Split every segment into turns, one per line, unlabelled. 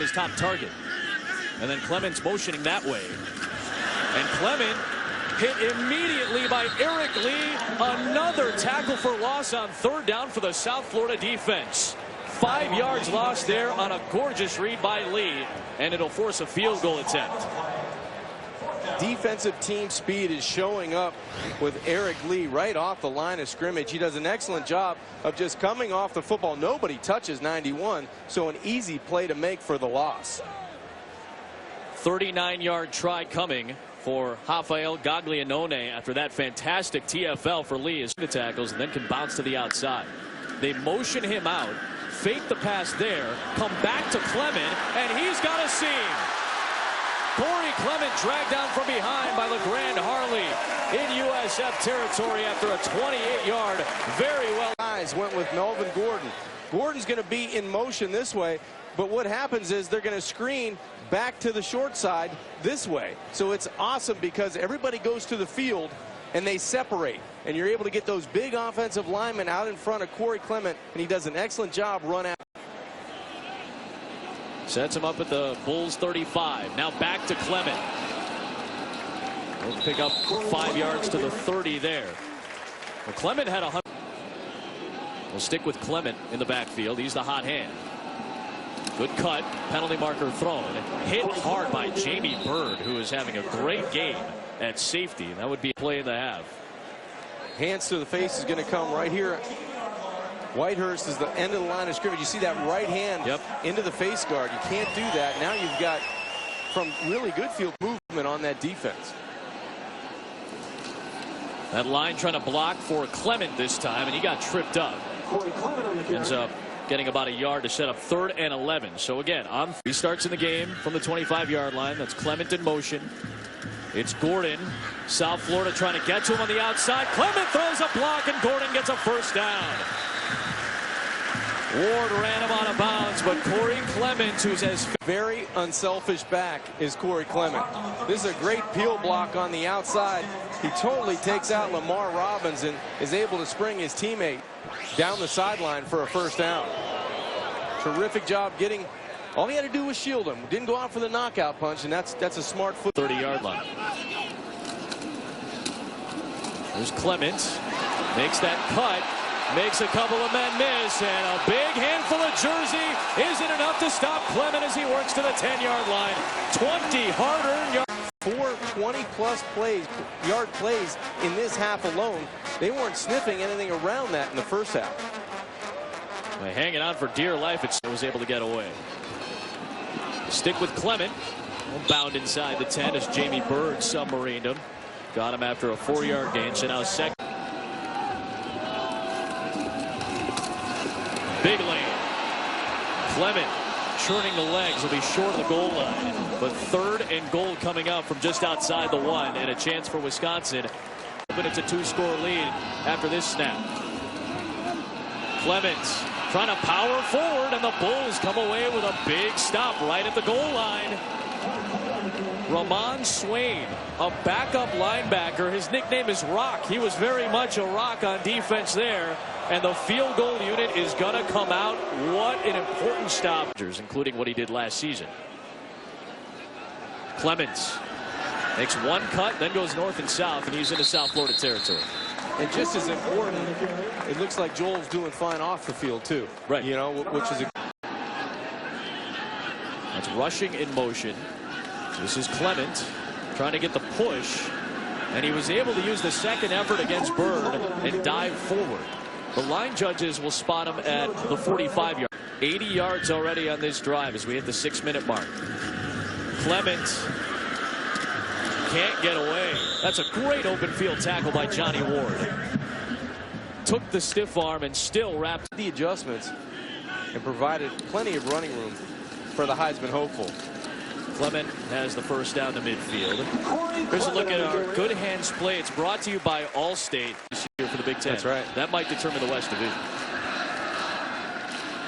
his top target. And then Clement's motioning that way. And Clement hit immediately by Eric Lee. Another tackle for loss on third down for the South Florida defense. 5 yards lost there on a gorgeous read by Lee, and it'll force a field goal attempt.
Defensive team speed is showing up with Eric Lee right off the line of scrimmage. He does an excellent job of just coming off the football. Nobody touches 91, so an easy play to make for the loss.
39-yard try coming for Rafael Gaglianone after that fantastic TFL for Lee as the tackles, and then can bounce to the outside. They motion him out, fake the pass there, come back to Clement, and he's got a seam. Corey Clement dragged down from behind by LeGrand Harley in USF territory after a 28-yard, very well.
Guys went with Melvin Gordon. Gordon's going to be in motion this way, but what happens is they're going to screen back to the short side this way. So it's awesome because everybody goes to the field and they separate, and you're able to get those big offensive linemen out in front of Corey Clement, and he does an excellent job run out.
Sets him up at the Bulls 35. Now back to Clement. He'll pick up 5 yards to the 30 there. Well, Clement had 100. We'll stick with Clement in the backfield. He's the hot hand. Good cut. Penalty marker thrown. Hit hard by Jamie Bird, who is having a great game at safety. That would be a play in the half.
Hands to the face is going to come right here. Whitehurst is the end of the line of scrimmage. You see that right hand into the face guard. You can't do that. Now you've got from really good field movement on that defense.
That line trying to block for Clement this time, and he got tripped up. Ends up getting about a yard to set up 3rd and 11. So again, he starts in the game from the 25-yard line. That's Clement in motion. It's Gordon. South Florida trying to get to him on the outside. Clement throws a block, and Gordon gets a first down. Ward ran him out of bounds, but Corey Clement, who's as
very unselfish back, is Corey Clement. This is a great peel block on the outside. He totally takes out Lamar Robbins and is able to spring his teammate down the sideline for a first down. Terrific job getting. All he had to do was shield him. Didn't go out for the knockout punch, and that's a smart foot.
30-yard line. There's Clement. Makes that cut. Makes a couple of men miss, and a big handful of jersey isn't enough to stop Clement as he works to the 10-yard line. 20 hard-earned yards.
4 20-plus yard plays in this half alone. They weren't sniffing anything around that in the first half.
By hanging on for dear life, it was able to get away. Stick with Clement. Bound inside the 10 as Jamie Bird submarined him. Got him after a 4-yard gain, so now second. Big lane. Clement churning the legs. Will be short of the goal line. But 3rd and goal coming up from just outside the 1. And a chance for Wisconsin. But it's a 2-score lead after this snap. Clement trying to power forward. And the Bulls come away with a big stop right at the goal line. Ramon Swain, a backup linebacker. His nickname is Rock. He was very much a rock on defense there. And the field goal unit is going to come out. What an important stop, including what he did last season. Clements makes one cut, then goes north and south, and he's into South Florida territory.
And just as important, it looks like Joel's doing fine off the field, too.
Right.
You know, which is
That's rushing in motion. This is Clement trying to get the push, and he was able to use the second effort against Bird and dive forward. The line judges will spot him at the 45-yard. 80 yards already on this drive as we hit the 6-minute mark. Clement can't get away. That's a great open field tackle by Johnny Ward. Took the stiff arm and still wrapped
the adjustments and provided plenty of running room for the Heisman hopeful.
Clement has the first down to midfield. Here's a look at our good hands play. It's brought to you by Allstate this year for the Big Ten.
That's right.
That might determine the West Division.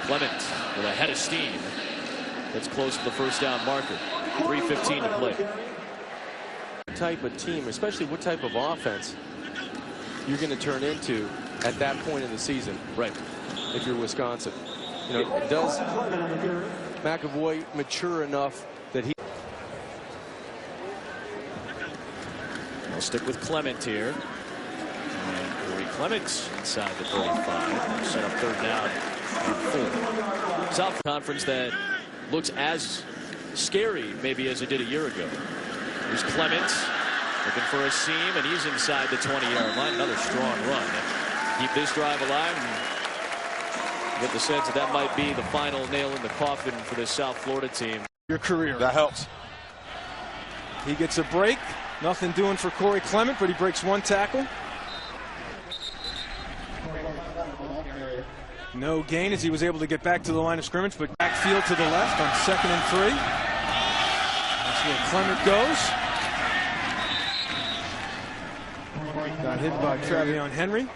Clement with a head of steam. Gets close to the first down marker. 3:15 to play.
What type of team, especially what type of offense you're going to turn into at that point in the season.
Right.
If you're Wisconsin. You know, McAvoy mature enough that he...
They'll stick with Clement here. And Corey Clement inside the 35. Set up third down and 4. South Conference that looks as scary maybe as it did a year ago. Here's Clement looking for a seam, and he's inside the 20-yard line. Another strong run. Keep this drive alive and get the sense that that might be the final nail in the coffin for this South Florida team.
Your career.
That helps.
He gets a break. Nothing doing for Corey Clement, but he breaks one tackle. No gain as he was able to get back to the line of scrimmage, but backfield to the left on 2nd and 3. That's where Clement goes. Got hit by Travion Henry.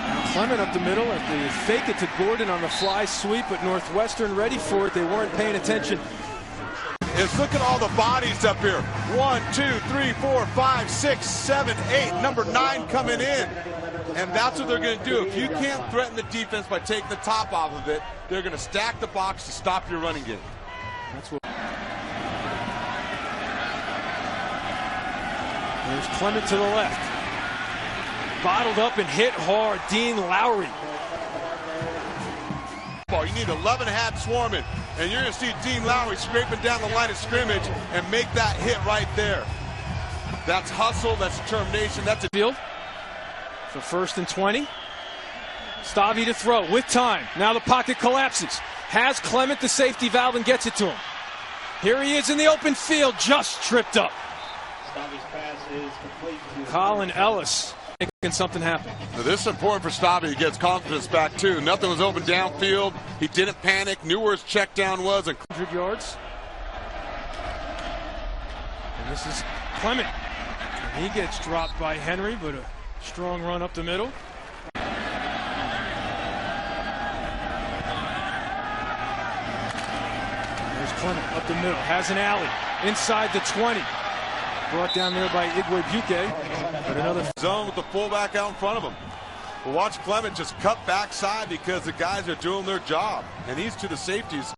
Now Clement up the middle at the fake it to Gordon on the fly sweep, but Northwestern ready for it. They weren't paying attention.
Look at all the bodies up here. 1, 2, 3, 4, 5, 6, 7, 8. Number 9 coming in. And that's what they're going to do. If you can't threaten the defense by taking the top off of it, they're going to stack the box to stop your running game.
That's what. There's Clement to the left. Bottled up and hit hard. Dean Lowry.
You need 11 hats swarming, and you're going to see Dean Lowry scraping down the line of scrimmage and make that hit right there. That's hustle, that's determination, that's a
field for 1st and 20. Soph to throw with time. Now the pocket collapses. Has Clement the safety valve and gets it to him. Here he is in the open field, just tripped up. Colin Ellis making something happen.
Now this is important for Soph. He gets confidence back too. Nothing was open downfield. He didn't panic, knew where his check down was. And
100 yards. And this is Clement. And he gets dropped by Henry, but a strong run up the middle. There's Clement up the middle. Has an alley inside the 20. Brought down there by Igwe. But another
zone with the fullback out in front of him. Well, watch Clement just cut backside because the guys are doing their job. And these to the safeties.